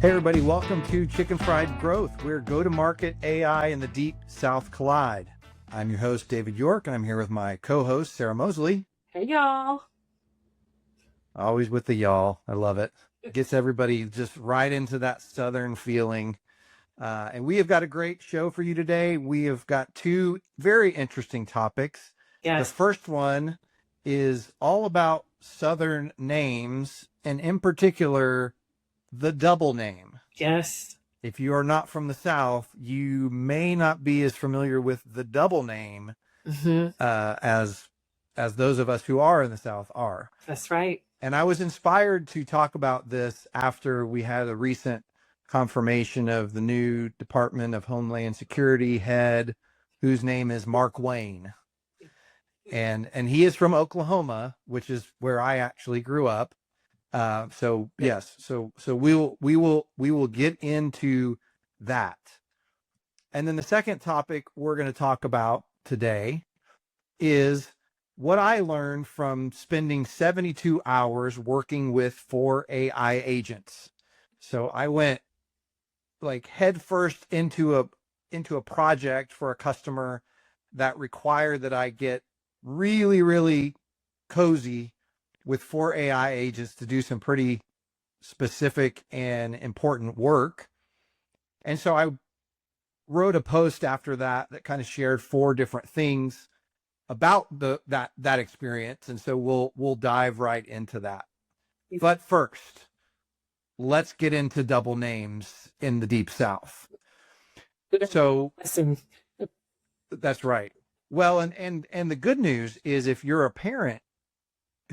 Hey everybody, welcome to Chicken Fried Growth, where go-to-market AI and the Deep South collide. I'm your host, David York, and I'm here with my co-host, Sara Moseley. Hey, y'all. Always with the y'all. I love it. Gets everybody just right into that Southern feeling. And we have got a great show for you today. We have got two very interesting topics. Yes. The first one is all about Southern names, and in particular, the double name. Yes. If you are not from the South, you may not be as familiar with the double name as those of us who are in the South are. That's right. And I was inspired to talk about this after we had a recent confirmation of the new Department of Homeland Security head, whose name is Markwayne. And he is from Oklahoma, which is where I actually grew up. So we will get into that. And then the second topic we're going to talk about today is what I learned from spending 72 hours working with 4 AI agents. So I went like headfirst into a project for a customer that required that I get really, really cozy with 4 AI agents to do some pretty specific and important work. And so I wrote a post after that kind of shared 4 different things about that experience. And so we'll dive right into that. But first, let's get into double names in the Deep South. So that's right. Well, and the good news is if you're a parent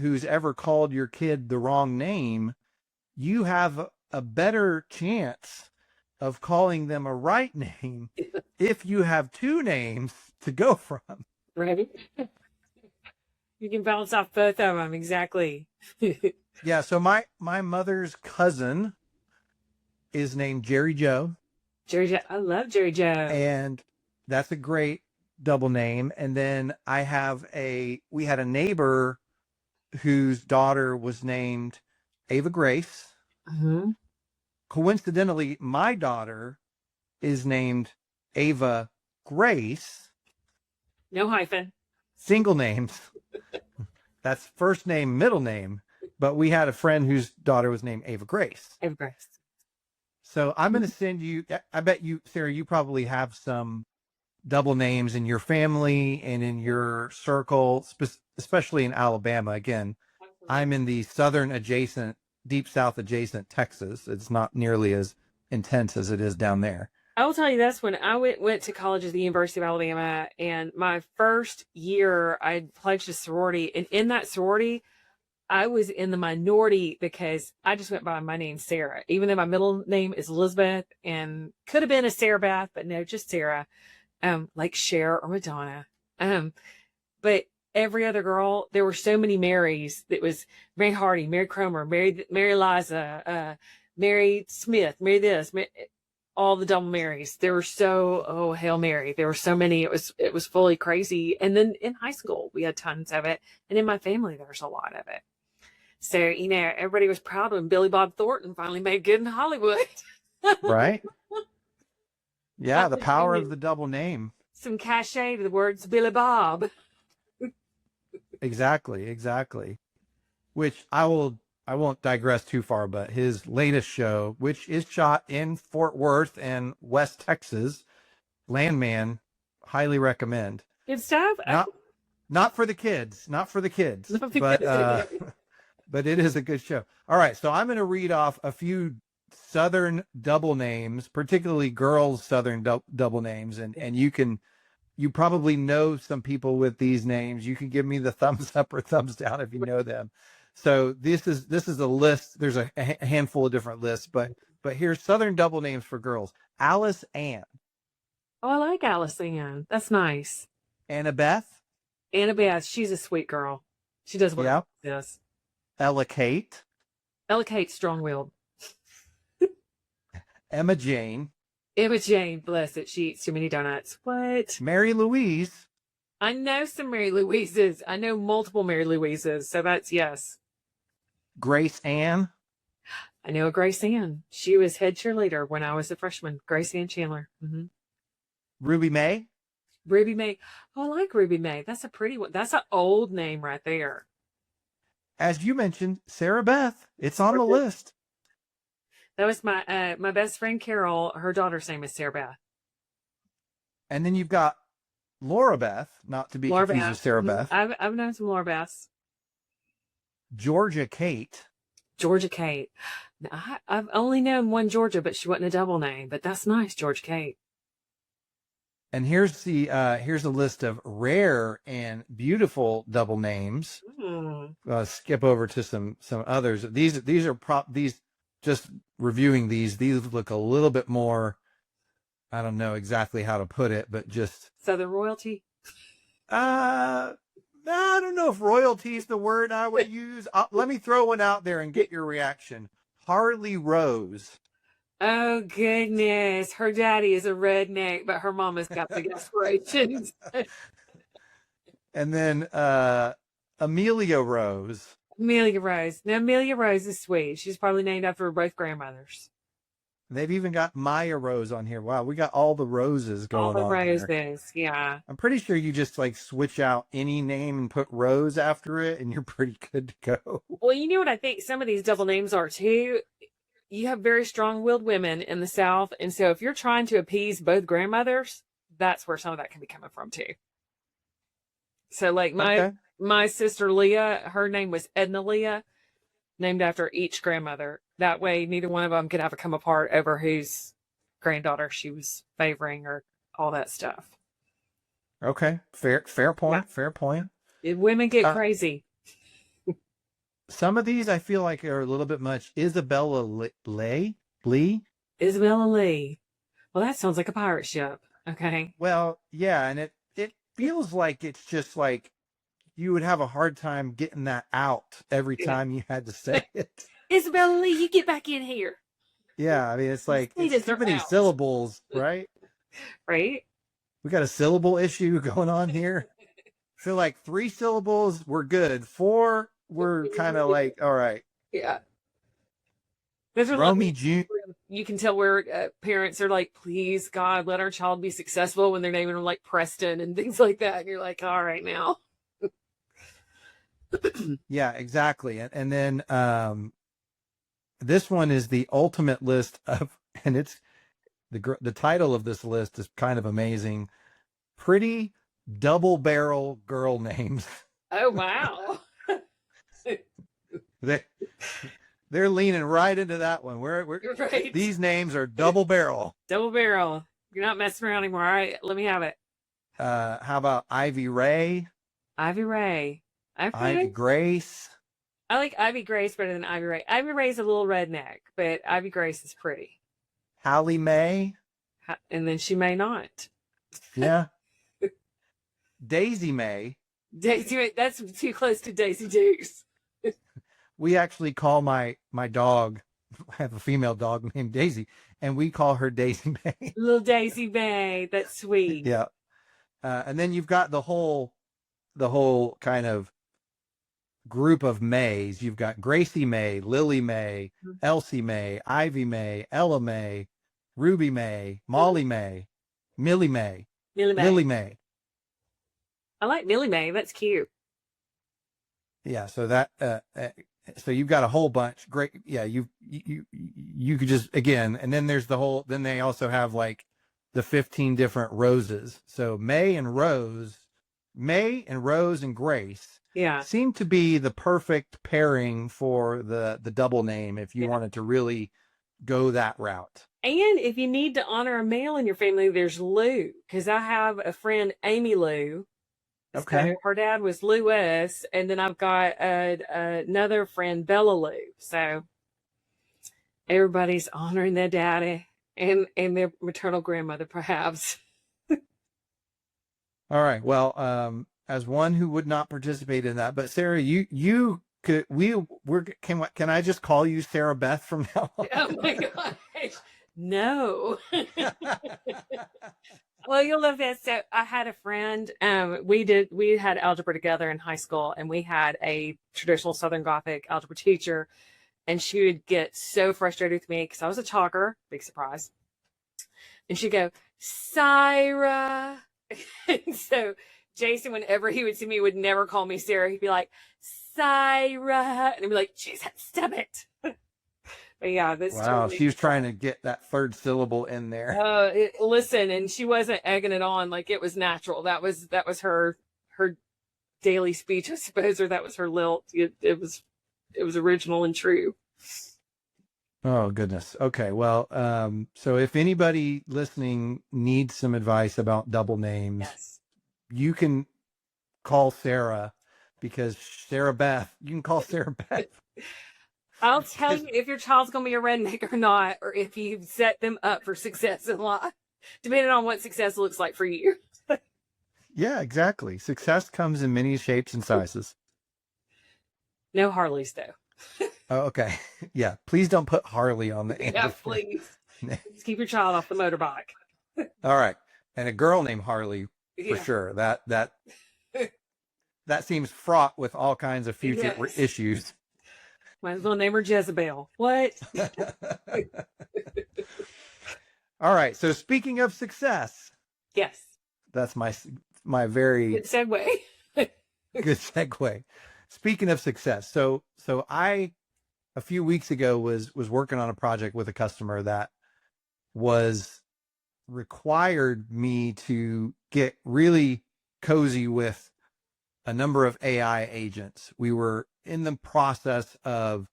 who's ever called your kid the wrong name, you have a better chance of calling them a right name if you have 2 names to go from. Right. You can bounce off both of them. Exactly. Yeah. So my mother's cousin is named Jerry Joe. Jerry Joe. I love Jerry Joe. And that's a great double name. And then we had a neighbor whose daughter was named Ava Grace. Mm-hmm. Coincidentally, my daughter is named Ava Grace. No hyphen. Single names. That's first name, middle name. But we had a friend whose daughter was named Ava Grace. Ava Grace. So I'm going to send you, I bet you, Sara, you probably have some double names in your family and in your circle, especially in Alabama. Again, I'm in the southern adjacent, Deep South adjacent Texas. It's not nearly as intense as it is down there. I will tell you this, when I went to college at the University of Alabama, and my first year I pledged a sorority, and in that sorority I was in the minority because I just went by my name, Sara, even though my middle name is Elizabeth and could have been a Sarah Beth, but no, just Sara, like Cher or Madonna. But every other girl, there were so many Marys. It was Mary Hardy, Mary Cromer, Mary Eliza, Mary Smith, Mary this, all the double Marys. There were Hail Mary. There were so many. It was fully crazy. And then in high school, we had tons of it. And in my family, there's a lot of it. So, everybody was proud when Billy Bob Thornton finally made good in Hollywood. Right? Yeah, the power of the double name. Some cachet to the words Billy Bob. Exactly. Which I won't digress too far, but his latest show, which is shot in Fort Worth and West Texas, Landman, highly recommend. Good stuff. Not for the kids, but it is a good show. All right, so I'm going to read off a few Southern double names, particularly girls' Southern double names, and you probably know some people with these names. You can give me the thumbs up or thumbs down if you know them. So this is a list. There's a handful of different lists, but here's Southern double names for girls. Alice Ann. Oh, I like Alice Ann. That's nice. Anna Beth. Anna Beth. She's a sweet girl. She does what this. Ella Kate. Ella Kate, strong-willed. Emma Jane. Emma Jane, bless it. She eats too many donuts. What? Mary Louise. I know some Mary Louises. I know multiple Mary Louises. So that's yes. Grace Ann. I know a Grace Ann. She was head cheerleader when I was a freshman. Grace Ann Chandler. Mm-hmm. Ruby May. Ruby May. Oh, I like Ruby May. That's a pretty one. That's an old name right there. As you mentioned, Sarah Beth. It's on the list. That was my best friend Carol. Her daughter's name is Sarah Beth. And then you've got Laura Beth, not to be Laura confused Beth. with Sarah Beth. I've known some Laura Beths. Georgia Kate. Georgia Kate. I've only known one Georgia, but she wasn't a double name. But that's nice, Georgia Kate. And here's a list of rare and beautiful double names. Skip over to some others. These just reviewing these look a little bit more, I don't know exactly how to put it, but just Southern royalty. I don't know if royalty is the word I would use. Let me throw one out there and get your reaction. Harley Rose. Oh, goodness. Her daddy is a redneck, but her mama's got big aspirations. And then Amelia Rose. Amelia Rose. Now, Amelia Rose is sweet. She's probably named after both grandmothers. They've even got Maya Rose on here. Wow, we got all the roses going on. All the roses, here. yeah. I'm pretty sure you just like switch out any name and put Rose after it, and you're pretty good to go. Well, you know what I think some of these double names are too? You have very strong-willed women in the South, and so if you're trying to appease both grandmothers, that's where some of that can be coming from too. So, like my sister Leah, her name was Edna Leah, named after each grandmother. That way, neither one of them could have a come apart over whose granddaughter she was favoring or all that stuff. Okay, fair point. Yeah. Fair point. Women get crazy. Some of these I feel like are a little bit much. Isabella Lee. Isabella Lee. Well, that sounds like a pirate ship. Okay. Well, yeah, and it feels like it's just like you would have a hard time getting that out every time you had to say it. Isabella Lee, you get back in here. Yeah, I mean, it's like it's too many syllables, right? Right. We got a syllable issue going on here. I feel like 3 syllables, we're good. 4, we're kind of like, all right. Yeah. Romy June. You can tell where parents are like, please, God, let our child be successful when they're naming them like Preston and things like that. And you're like, all right now. Yeah, exactly. And then this one is the ultimate list of, and it's the title of this list is kind of amazing. Pretty double barrel girl names. Oh, wow. They're leaning right into that one. We're right. These names are double barrel. Double barrel. You're not messing around anymore. All right, let me have it. How about Ivy Ray? Ivy Ray. Ivy Grace. I like Ivy Grace better than Ivy Ray. Ivy Ray's a little redneck, but Ivy Grace is pretty. Hallie Mae. And then she may not. Yeah. Daisy Mae. Daisy, that's too close to Daisy Dukes. We actually call my dog, I have a female dog named Daisy, and we call her Daisy Mae. Little Daisy Mae, that's sweet. Yeah. And then you've got the whole kind of group of Mays. You've got Gracie Mae, Lily Mae, Elsie Mae, Ivy Mae, Ella Mae, Ruby Mae, Molly Mae, Millie Mae, Lily Mae. I like Millie Mae. That's cute. Yeah. So that, so you've got a whole bunch. Great. Yeah. You could just, again, and then there's then they also have like the 15 different roses. So May and Rose and Grace. Yeah. Seem to be the perfect pairing for the double name if you wanted to really go that route. And if you need to honor a male in your family, there's Lou. Because I have a friend, Amy Lou. Okay. So her dad was Louis, and then I've got another friend, Bella Lou. So everybody's honoring their daddy and their maternal grandmother, perhaps. All right. Well, as one who would not participate in that, but Sarah, you could can I just call you Sarah Beth from now on? Oh my gosh. No. Well, you'll love this. So I had a friend, we had algebra together in high school, and we had a traditional Southern Gothic algebra teacher, and she would get so frustrated with me because I was a talker, big surprise. And she'd go, Sara. And so Jason, whenever he would see me, would never call me Sarah. He'd be like, Sara. And I'd be like, Jason, stop it. But yeah, this Wow, totally. she was trying to get that third syllable in there. Listen, and she wasn't egging it on, like it was natural. That was her daily speech, I suppose, or that was her lilt. It was original and true. Oh, goodness. Okay. Well, so if anybody listening needs some advice about double names, Yes. you can call Sara, because you can call Sarah Beth. I'll tell you if your child's going to be a redneck or not, or if you've set them up for success in life, depending on what success looks like for you. Yeah, exactly. Success comes in many shapes and sizes. No Harleys, though. Oh, okay. Yeah. Please don't put Harley on the end. Yeah, please. Just keep your child off the motorbike. All right. And a girl named Harley, for Yeah. sure. That seems fraught with all kinds of future Yes. issues. Might as well name her Jezebel. What? All right. So speaking of success, Yes. that's my very Good segue. good segue. Speaking of success, so I a few weeks ago was working on a project with a customer that required me to get really cozy with a number of AI agents. We were in the process of,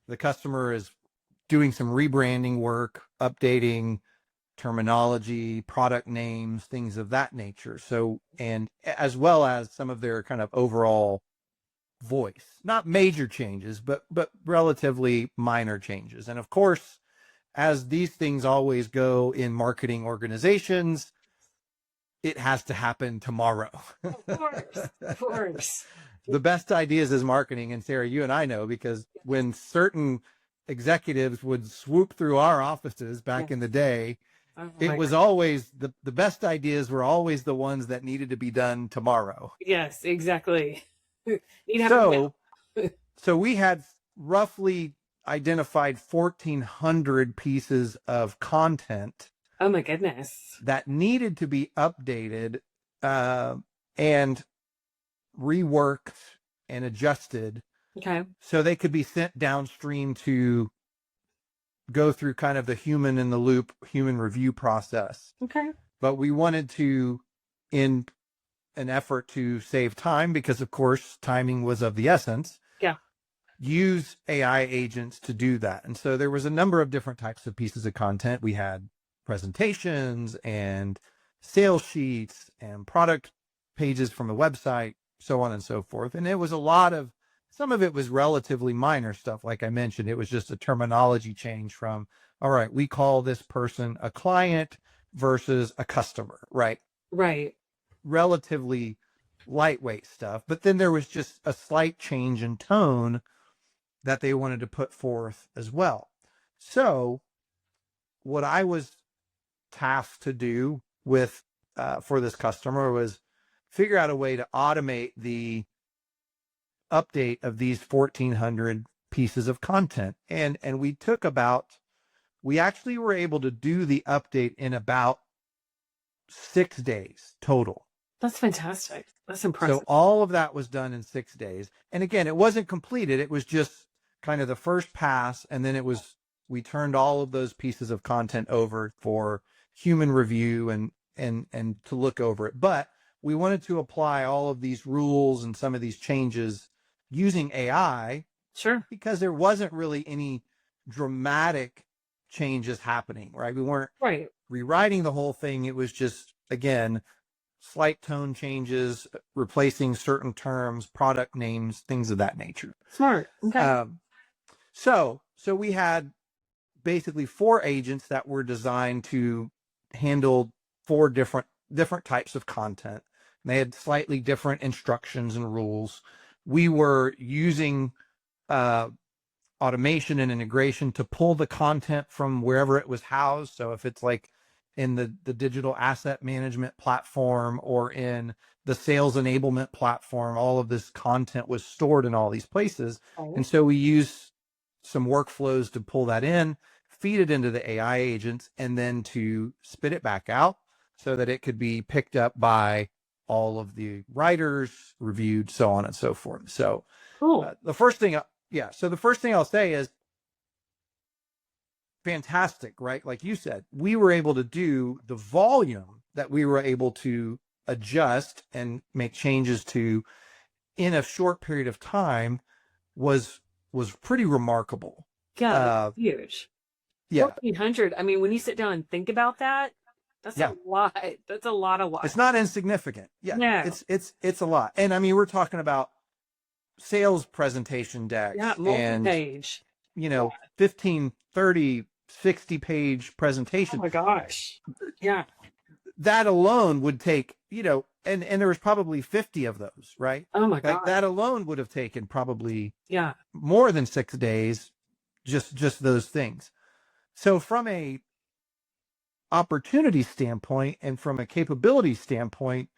the customer is doing some rebranding work, updating terminology, product names, things of that nature. So, and as well as some of their kind of overall voice, not major changes, but relatively minor changes. And of course, as these things always go in marketing organizations, it has to happen tomorrow. Of course. The best ideas is marketing. And Sarah, you and I know, because when certain executives would swoop through our offices back in the day, it was always the best ideas were always the ones that needed to be done tomorrow. Yes, exactly. So we had roughly identified 1,400 pieces of content. Oh my goodness. That needed to be updated and reworked and adjusted. Okay. So they could be sent downstream to go through kind of the human in the loop, human review process. Okay. But we wanted to, in an effort to save time, because of course timing was of the essence, use AI agents to do that. And so there was a number of different types of pieces of content. We had presentations and sales sheets and product pages from the website, so on and so forth. And it was some of it was relatively minor stuff. Like I mentioned, it was just a terminology change from, all right, we call this person a client versus a customer, right? Right. Relatively lightweight stuff. But then there was just a slight change in tone that they wanted to put forth as well. So what I was tasked to do with for this customer was figure out a way to automate the update of these 1,400 pieces of content. And we actually were able to do the update in about 6 days total. That's fantastic. That's impressive. So all of that was done in 6 days. And again, it wasn't completed. It was just kind of the first pass. And then we turned all of those pieces of content over for human review and to look over it. But we wanted to apply all of these rules and some of these changes using AI. Sure. Because there wasn't really any dramatic changes happening, right? We weren't rewriting the whole thing. It was just, again, slight tone changes, replacing certain terms, product names, things of that nature. Smart. Okay. So we had basically 4 agents that were designed to handle 4 different types of content. And they had slightly different instructions and rules. We were using automation and integration to pull the content from wherever it was housed. So if it's like in the digital asset management platform or in the sales enablement platform. All of this content was stored in all these places. And so we use some workflows to pull that in, feed it into the AI agents, and then to spit it back out so that it could be picked up by all of the writers, reviewed, so on and so forth. So Cool. the first thing I'll say is fantastic, right? Like you said, we were able to do the volume that we were able to adjust and make changes to in a short period of time was pretty remarkable. Yeah, that's huge. Yeah. 1,400. I mean, when you sit down and think about that, that's a lot. That's a lot of It's not insignificant. Yeah. No. It's a lot. And I mean, we're talking about sales presentation decks. Yeah, multi-page. And, 15, 30, 60 page presentation. Oh my gosh. Yeah. That alone would take, and there was probably 50 of those, right? Oh my god. Like that alone would have taken probably Yeah. more than 6 days, just those things. So from a opportunity standpoint and from a capability standpoint,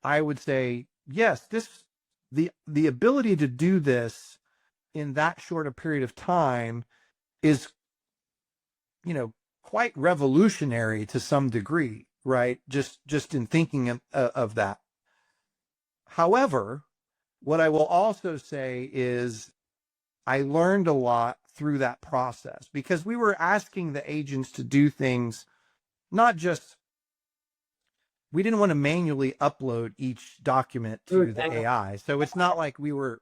I would say, yes, the ability to do this in that short a period of time is, quite revolutionary to some degree, right? Just in thinking of that. However, what I will also say is I learned a lot through that process because we were asking the agents to do things, not just, we didn't want to manually upload each document to the AI. So it's not like we were,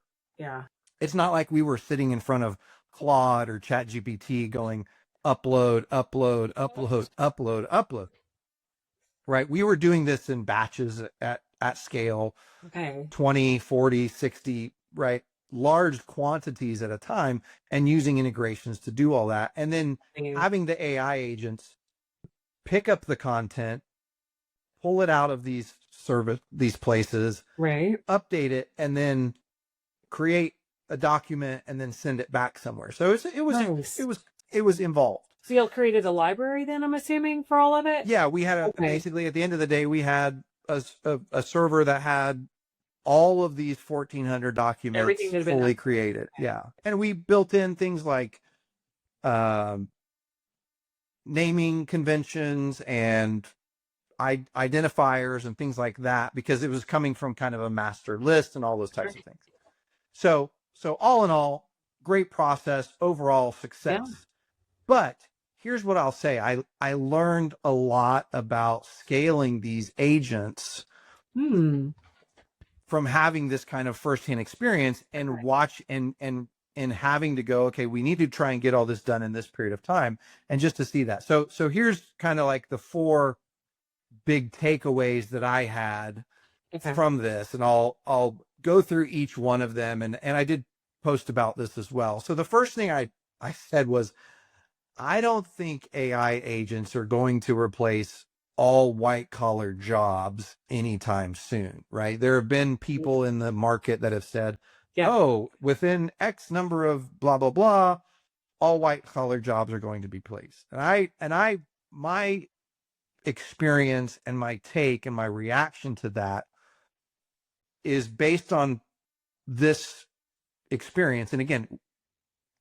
it's not like we were sitting in front of Claude or ChatGPT going upload, upload, upload, upload, upload. Right. We were doing this in batches at scale, 20, 40, 60, right? Large quantities at a time and using integrations to do all that. And then having the AI agents pick up the content, pull it out of these places, right? Update it, and then create a document and then send it back somewhere. So it was involved. So y'all created a library then, I'm assuming, for all of it? Yeah, we had basically at the end of the day, we had a server that had all of these 1,400 documents fully created. Yeah. And we built in things like naming conventions and identifiers and things like that, because it was coming from kind of a master list and all those types of things. So all in all, great process, overall success. Yeah. But here's what I'll say. I learned a lot about scaling these agents from having this kind of firsthand experience and watch and having to go, okay, we need to try and get all this done in this period of time, and just to see that. So here's kind of like the 4 big takeaways that I had from this, and I'll go through each one of them, and I did post about this as well. So the first thing I said was, I don't think AI agents are going to replace all white collar jobs anytime soon, right? There have been people in the market that have said, oh, within X number of blah, blah, blah, all white collar jobs are going to be placed. And my experience and my take and my reaction to that is based on this experience. And again,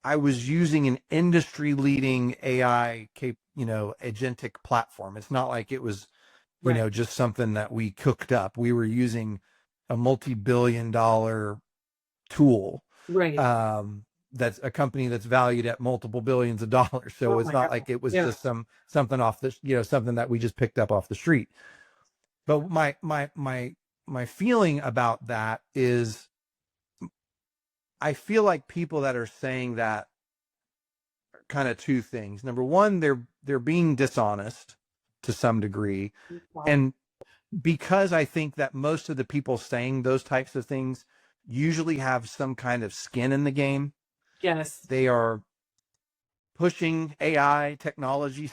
I was using an industry-leading AI, agentic platform. It's not like it was, just something that we cooked up. We were using a multi-billion-dollar tool, right? That's a company that's valued at multiple billions of dollars. So it's not like it was just something off the, something that we just picked up off the street. But my feeling about that is, I feel like people that are saying that are kind of 2 things. Number one, they're being dishonest to some degree. Wow. And because I think that most of the people saying those types of things usually have some kind of skin in the game. Yes. They are pushing AI technology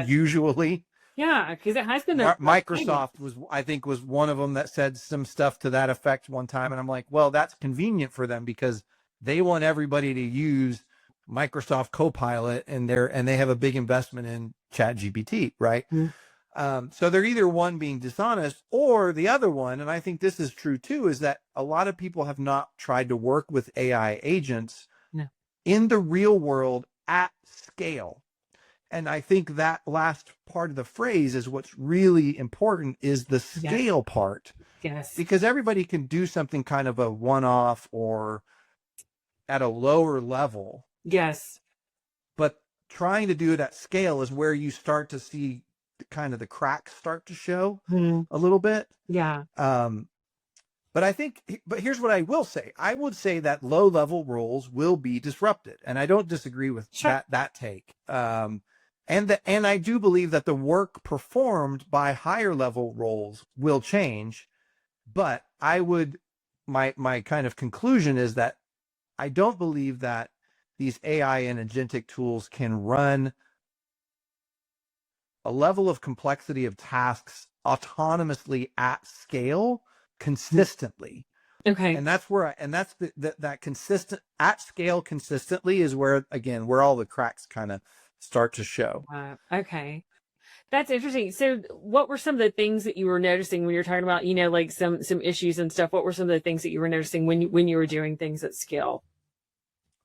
usually. Yeah, because it has been Microsoft was one of them that said some stuff to that effect one time, and I'm like, well, that's convenient for them because they want everybody to use Microsoft Copilot, and they have a big investment in ChatGPT, right? Mm-hmm. So they're either one being dishonest or the other one, and I think this is true too, is that a lot of people have not tried to work with AI agents No. in the real world at scale. And I think that last part of the phrase is what's really important, is the scale part. Yes. Because everybody can do something kind of a one-off or at a lower level. Yes. But trying to do it at scale is where you start to see kind of the cracks start to show a little bit. Yeah. But here's what I will say. I would say that low level roles will be disrupted. And I don't disagree with that take. And I do believe that the work performed by higher level roles will change. But my kind of conclusion is that I don't believe that these AI and agentic tools can run a level of complexity of tasks autonomously at scale consistently. Okay. And that's where that consistent at scale consistently is where, again, where all the cracks kind of start to show. Okay. That's interesting. So what were some of the things that you were noticing when you're talking about, like some issues and stuff? What were some of the things that you were noticing when you were doing things at scale?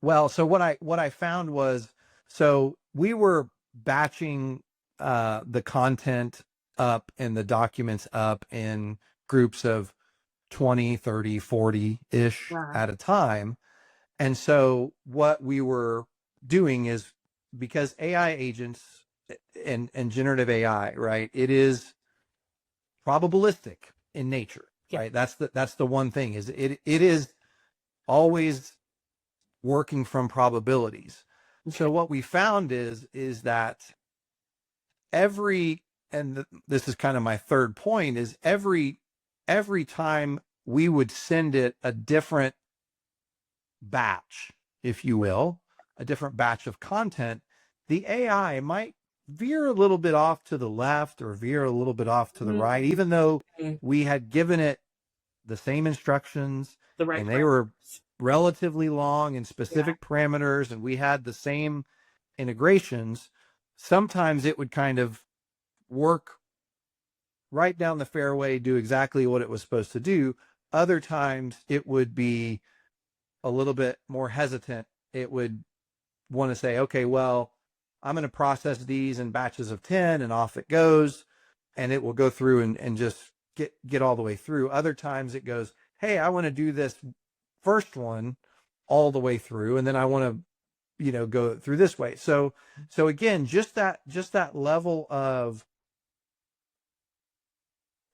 Well, so what I found was, so we were batching the content up and the documents up in groups of 20, 30, 40-ish at a time. And so what we were doing is, because AI agents and generative AI, right, it is probabilistic in nature, right? That's the one thing, is it is always working from probabilities. So what we found is that this is kind of my third point, is every time we would send it a different batch, if you will, a different batch of content, the AI might veer a little bit off to the left or veer a little bit off to the right, even though we had given it the same instructions and they were relatively long and specific parameters, and we had the same integrations. Sometimes it would kind of work right down the fairway, do exactly what it was supposed to do. Other times it would be a little bit more hesitant. It would want to say, okay, well, I'm going to process these in batches of 10, and off it goes. And it will go through and just get all the way through. Other times it goes, hey, I want to do this first one all the way through, and then I want to, go through this way. So again, just that level of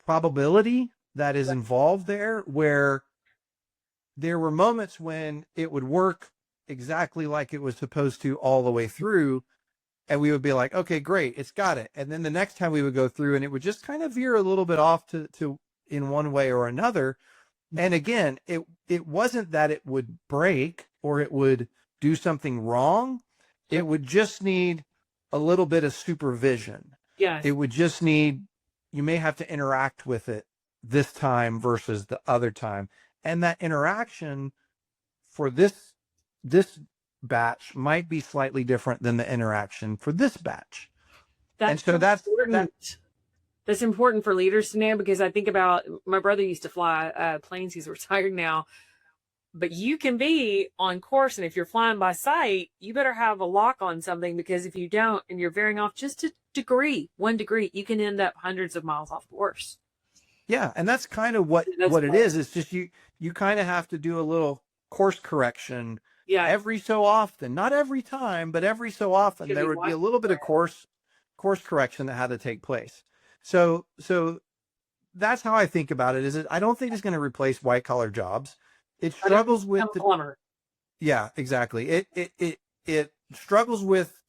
probability that is involved there, where there were moments when it would work exactly like it was supposed to all the way through, and we would be like, okay, great, it's got it. And then the next time we would go through and it would just kind of veer a little bit off to in one way or another. And again, it wasn't that it would break or it would do something wrong. It would just need a little bit of supervision. Yes. It would just need, you may have to interact with it this time versus the other time. And that interaction for this batch might be slightly different than the interaction for this batch. That's important for leaders to know, because I think about, my brother used to fly planes. He's retired now, but you can be on course, and if you're flying by sight, you better have a lock on something, because if you don't and you're veering off just a degree, 1 degree, you can end up hundreds of miles off course. Yeah, and that's kind of what it is. It's just you kind of have to do a little course correction every so often. Not every time, but every so often there would be a little bit of course correction that had to take place. So that's how I think about it. I don't think it's going to replace white collar jobs. It struggles with the plumber. Yeah, exactly. It struggles with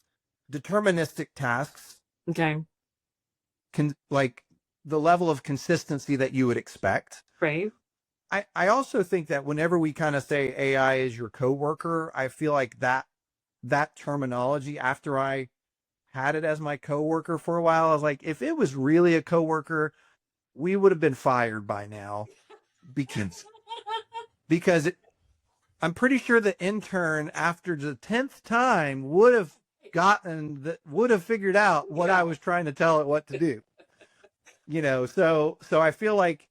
deterministic tasks. Okay. Like the level of consistency that you would expect. Right. I also think that whenever we kind of say AI is your coworker, I feel like that terminology, after I had it as my coworker for a while, I was like, if it was really a coworker, we would have been fired by now, because I'm pretty sure the intern after the 10th time would have figured out what I was trying to tell it what to do. So I feel like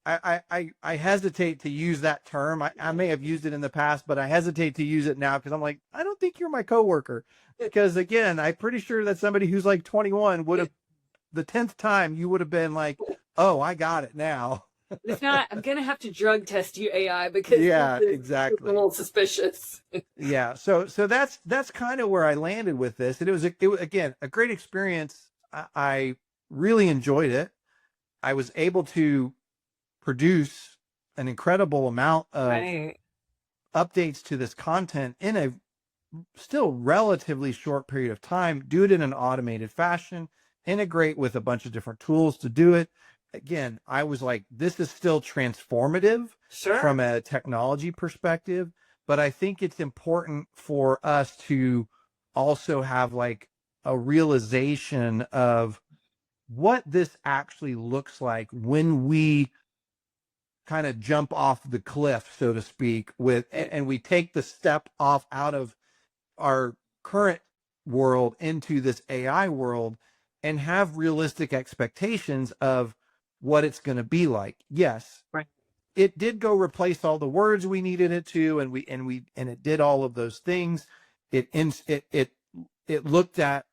I hesitate to use that term. I may have used it in the past, but I hesitate to use it now because I'm like, I don't think you're my coworker. Because again, I'm pretty sure that somebody who's like 21 would have, the 10th time you would have been like, oh, I got it now. If not, I'm gonna have to drug test you, AI, because Yeah, this is exactly. a little suspicious. Yeah. So that's kind of where I landed with this. And it was again a great experience. I really enjoyed it. I was able to produce an incredible amount of Right. updates to this content in a still relatively short period of time, do it in an automated fashion, integrate with a bunch of different tools to do it. Again, I was like, this is still transformative Sure. from a technology perspective, but I think it's important for us to also have like a realization of what this actually looks like when we kind of jump off the cliff, so to speak, and we take the step off out of our current world into this AI world and have realistic expectations of what it's going to be like. Yes, Right. it did go replace all the words we needed it to, and it did all of those things. It looked at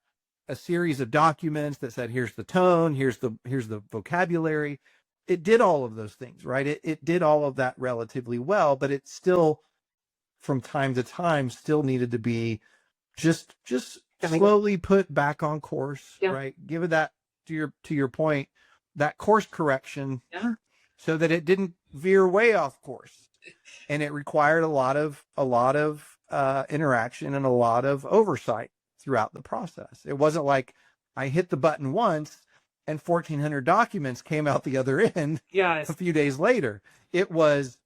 a series of documents that said, here's the tone, here's the vocabulary. It did all of those things, right? It did all of that relatively well, but it still, from time to time, still needed to be just slowly put back on course, Yeah. right? Give it that, to your point, that course correction, Yeah. so that it didn't veer way off course. And it required a lot of interaction and a lot of oversight throughout the process. It wasn't like I hit the button once and 1,400 documents came out the other end Yes. a few days later. It was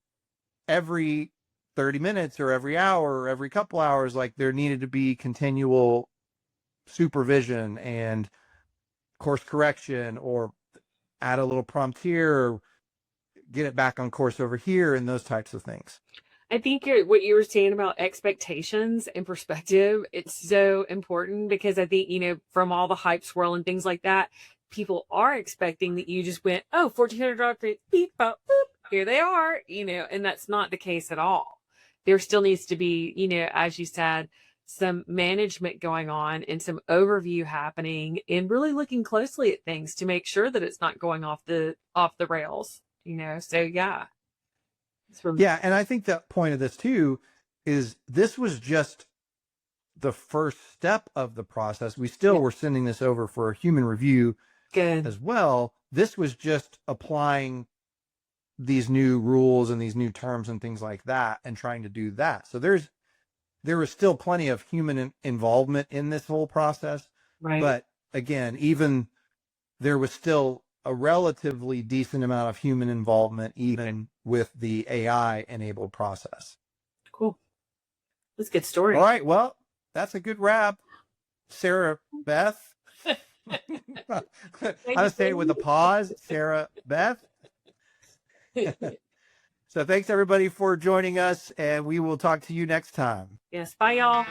every 30 minutes or every hour or every couple hours, like there needed to be continual supervision and course correction, or add a little prompt here, or get it back on course over here, and those types of things. I think what you were saying about expectations and perspective, it's so important, because I think, from all the hype swirl and things like that, people are expecting that you just went, oh, $1,400, beep, bop, boop, here they are, and that's not the case at all. There still needs to be, as you said, some management going on and some overview happening, and really looking closely at things to make sure that it's not going off the rails, so yeah. Yeah, and I think the point of this too is this was just the first step of the process. We still were sending this over for a human review as well. This was just applying these new rules and these new terms and things like that, and trying to do that. So there was still plenty of human involvement in this whole process. Right. But again, even there was still a relatively decent amount of human involvement, even with the AI enabled process. Cool. That's a good story. All right. Well, that's a good wrap. Sara, Beth. I was saying it with a pause. Sara, Beth. So thanks everybody for joining us, and we will talk to you next time. Yes. Bye, y'all.